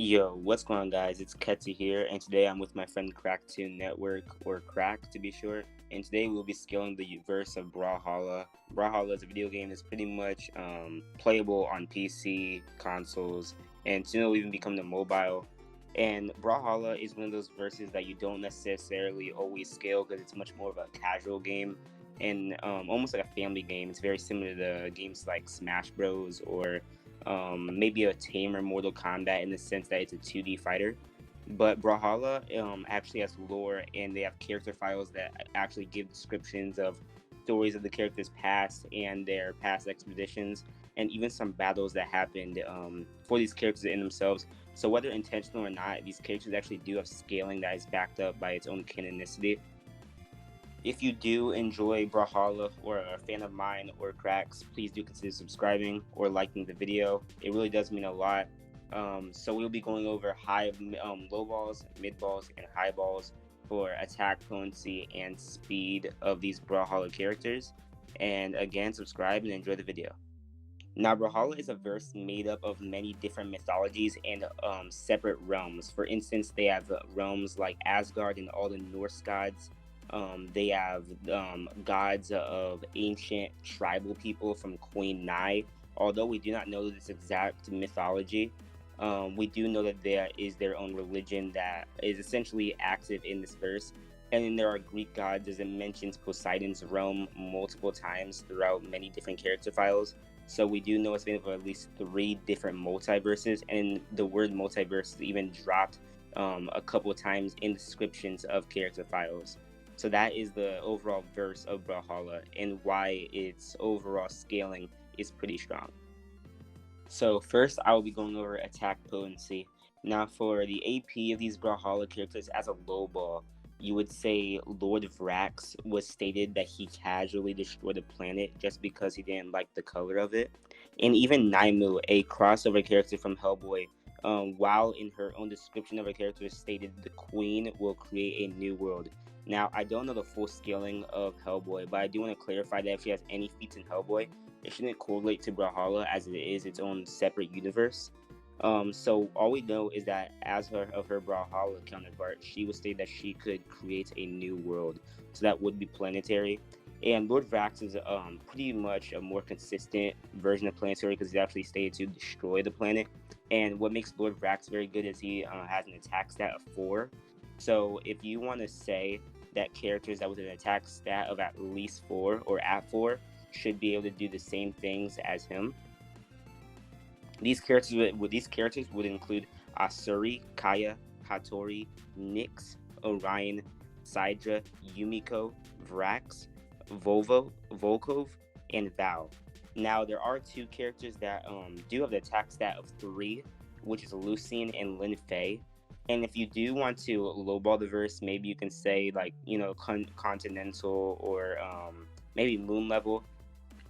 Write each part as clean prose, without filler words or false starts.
Yo, what's going on, guys? It's Ketsu here, and today I'm with my friend Cracktoon Network, or Crack to be short. And today we'll be scaling the verse of Brawlhalla. Brawlhalla is a video game that's pretty much playable on PC, consoles, and soon it'll even become the mobile. And Brawlhalla is one of those verses that you don't necessarily always scale because it's much more of a casual game and almost like a family game. It's very similar to games like Smash Bros. Or maybe a tamer Mortal Kombat in the sense that it's a 2D fighter. But Brawlhalla actually has lore, and they have character files that actually give descriptions of stories of the characters' past and their past expeditions, and even some battles that happened for these characters in themselves. So whether intentional or not, these characters actually do have scaling that is backed up by its own canonicity. If you do enjoy Brawlhalla or are a fan of mine or Cracks, please do consider subscribing or liking the video. It really does mean a lot. So we'll be going over low balls, mid balls, and high balls for attack, potency, and speed of these Brawlhalla characters. And again, subscribe and enjoy the video. Now, Brawlhalla is a verse made up of many different mythologies and separate realms. For instance, they have realms like Asgard and all the Norse gods. They have gods of ancient tribal people from Queen Nai. Although we do not know this exact mythology, we do know that there is their own religion that is essentially active in this verse. And then there are Greek gods, as it mentions Poseidon's realm multiple times throughout many different character files. So we do know it's made up of at least 3 different multiverses, and the word multiverse is even dropped a couple times in descriptions of character files. So that is the overall verse of Brawlhalla and why its overall scaling is pretty strong. So first, I will be going over attack potency. Now for the AP of these Brawlhalla characters as a low ball, you would say Lord Vrax was stated that he casually destroyed a planet just because he didn't like the color of it. And even Naimu, a crossover character from Hellboy, while in her own description of her character stated the queen will create a new world. Now, I don't know the full scaling of Hellboy, but I do want to clarify that if she has any feats in Hellboy, it shouldn't correlate to Brawlhalla as it is its own separate universe. So all we know is that as her Brawlhalla counterpart, she would state that she could create a new world. So that would be planetary. And Lord Vrax is pretty much a more consistent version of planetary because he's actually stated to destroy the planet. And what makes Lord Vrax very good is he has an attack stat of 4. So if you want to say that characters that with an attack stat of at least 4 or at 4 should be able to do the same things as him, these characters would include Asuri, Kaya, Hattori, Nyx, Orion, Sidra, Yumiko, Vrax, Volkov, and Val. Now there are 2 characters that do have the attack stat of 3, which is Lucien and Lin Fei. And if you do want to lowball the verse, maybe you can say like continental or maybe moon level.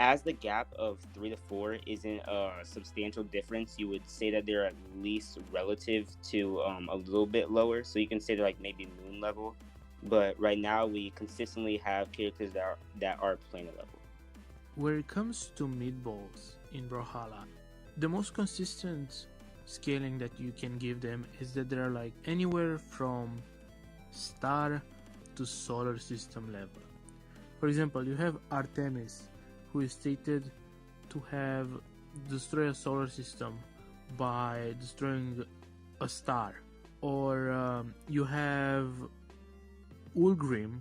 As the gap of 3 to 4 isn't a substantial difference, you would say that they're at least relative to a little bit lower. So you can say they're like maybe moon level. But right now we consistently have characters that are planet level. Where it comes to mid-balls in Brawlhalla, the most consistent scaling that you can give them is that they're like anywhere from star to solar system level. For example, you have Artemis, who is stated to have destroy a solar system by destroying a star. Or you have Ulgrim,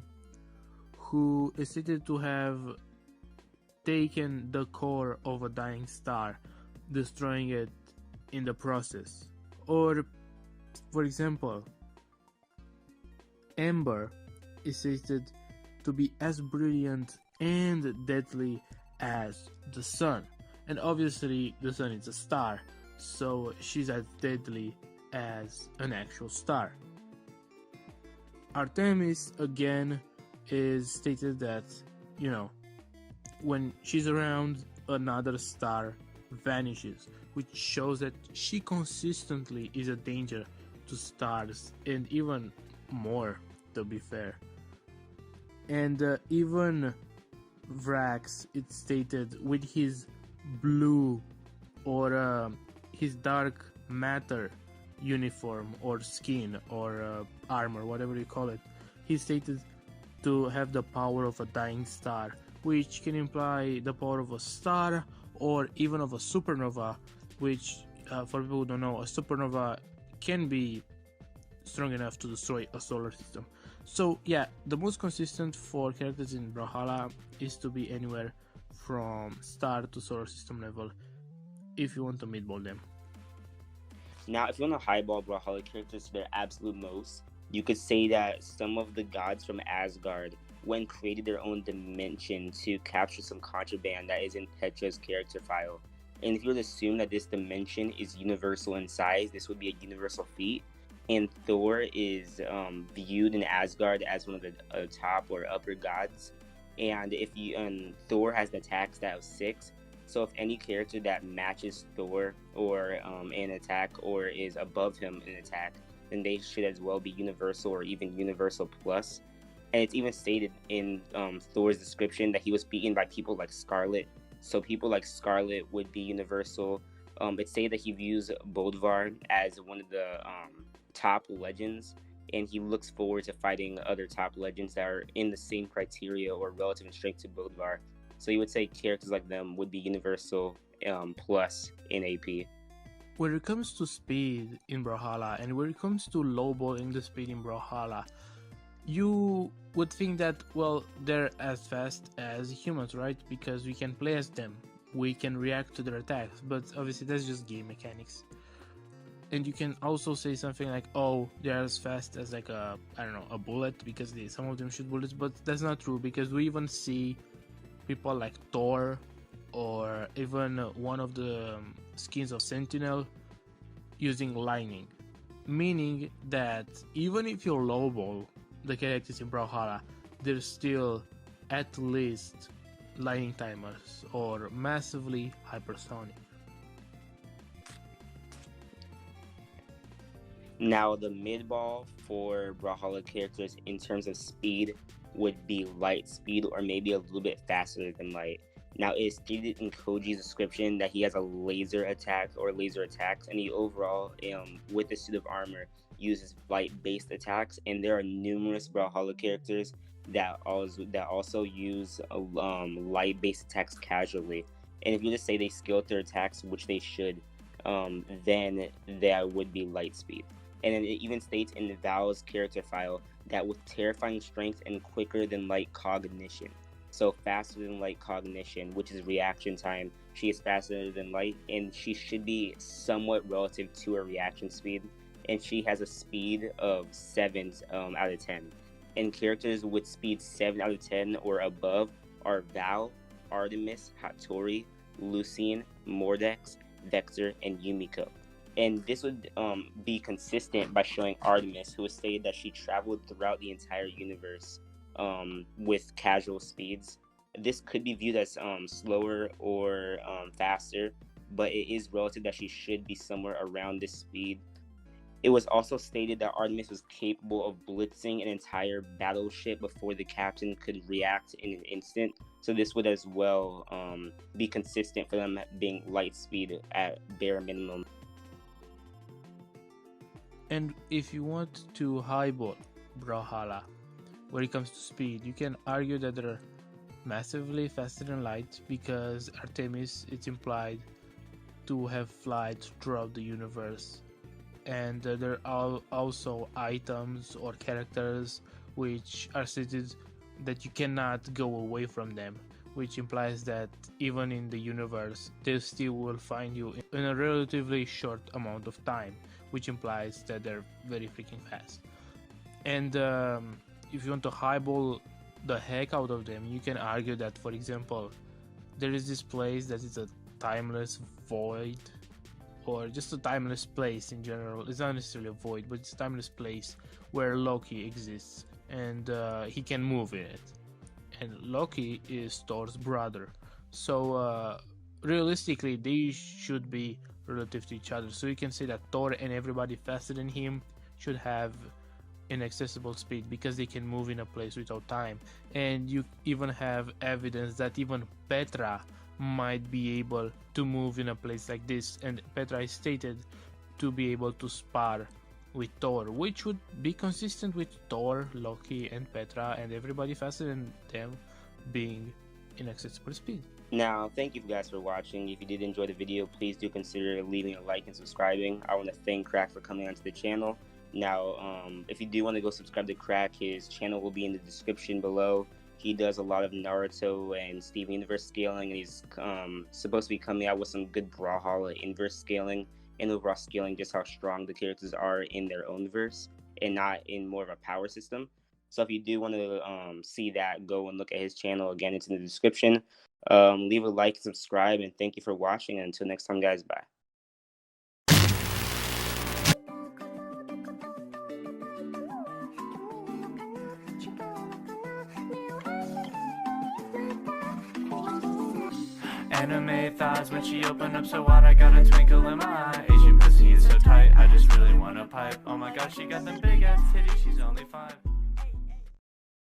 who is stated to have taken the core of a dying star, destroying it in the process. Or, for example, Ember is stated to be as brilliant and deadly as the sun, and obviously the sun is a star, so she's as deadly as an actual star. Artemis again is stated that, when she's around, another star vanishes, which shows that she consistently is a danger to stars, and even more, to be fair. And even Vrax, it's stated with his blue or his dark matter uniform or skin or armor, whatever you call it. He's stated to have the power of a dying star, which can imply the power of a star or even of a supernova, which for people who don't know, a supernova can be strong enough to destroy a solar system. So yeah, the most consistent for characters in Brawlhalla is to be anywhere from star to solar system level if you want to meatball them. Now, if you want to highball Brawlhalla characters to their absolute most, you could say that some of the gods from Asgard went created their own dimension to capture some contraband that is in Petra's character file. And if you were to assume that this dimension is universal in size, this would be a universal feat. And Thor is viewed in Asgard as one of the top or upper gods. And if you Thor has an attack stat of 6, so if any character that matches Thor or in attack or is above him in attack, then they should as well be universal or even universal plus. And it's even stated in Thor's description that he was beaten by people like Scarlet. So people like Scarlet would be universal. It's stated that he views Bodvar as one of the top legends, and he looks forward to fighting other top legends that are in the same criteria or relative in strength to Bodvar. So you would say characters like them would be universal plus in AP. When it comes to speed in Brawlhalla and when it comes to lowballing the speed in Brawlhalla, you would think that, well, they're as fast as humans, right? Because we can play as them, we can react to their attacks, but obviously that's just game mechanics. And you can also say something like, oh, they're as fast as like a bullet, because some of them shoot bullets, but that's not true, because we even see people like Thor or even one of the skins of Sentinel using lightning, meaning that even if you lowball the characters in Brawlhalla, there's still at least lightning timers or massively hypersonic. Now, the mid-ball for Brawlhalla characters in terms of speed would be light speed or maybe a little bit faster than light. Now, it is stated in Koji's description that he has a laser attack or laser attacks, and he overall, with the suit of armor, uses light-based attacks. And there are numerous Brawlhalla characters that also use light-based attacks casually. And if you just say they skill their attacks, which they should, then that would be light speed. And then it even states in the Val's character file that with terrifying strength and quicker than light cognition. So faster than light cognition, which is reaction time, she is faster than light, and she should be somewhat relative to her reaction speed. And she has a speed of 7 out of 10. And characters with speed 7 out of 10 or above are Val, Artemis, Hattori, Lucian, Mordex, Vexor, and Yumiko. And this would be consistent by showing Artemis, who has stated that she traveled throughout the entire universe with casual speeds. This could be viewed as slower or faster, but it is relative that she should be somewhere around this speed. It was also stated that Artemis was capable of blitzing an entire battleship before the captain could react in an instant. So this would as well be consistent for them being light speed at bare minimum. And if you want to highball Brawlhalla when it comes to speed, you can argue that they're massively faster than light, because Artemis, it's implied to have flight throughout the universe. And there are also items or characters which are stated that you cannot go away from them, which implies that even in the universe they still will find you in a relatively short amount of time, which implies that they're very freaking fast. And if you want to highball the heck out of them, you can argue that, for example, there is this place that is a timeless void, or just a timeless place in general. It's not necessarily a void, but it's a timeless place where Loki exists, and he can move in it. And Loki is Thor's brother, so realistically they should be relative to each other. So you can say that Thor and everybody faster than him should have inaccessible speed, because they can move in a place without time. And you even have evidence that even Petra might be able to move in a place like this, and Petra is stated to be able to spar with Thor, which would be consistent with Thor, Loki, and Petra, and everybody faster than them being in accessible speed. Now, thank you guys for watching. If you did enjoy the video, please do consider leaving a like and subscribing. I want to thank Crack for coming onto the channel. Now, if you do want to go subscribe to Crack, his channel will be in the description below. He does a lot of Naruto and Steven Universe scaling, and he's supposed to be coming out with some good Brawlhalla inverse scaling and overall scaling, just how strong the characters are in their own verse and not in more of a power system. So if you do want to see that, go and look at his channel. Again, it's in the description. Leave a like, subscribe, and thank you for watching. And until next time, guys, bye. Anime thighs when she opened up so wide, I got a twinkle in my eye. Asian pussy is so tight, I just really wanna pipe. Oh my gosh, she got them big ass titties, she's only 5.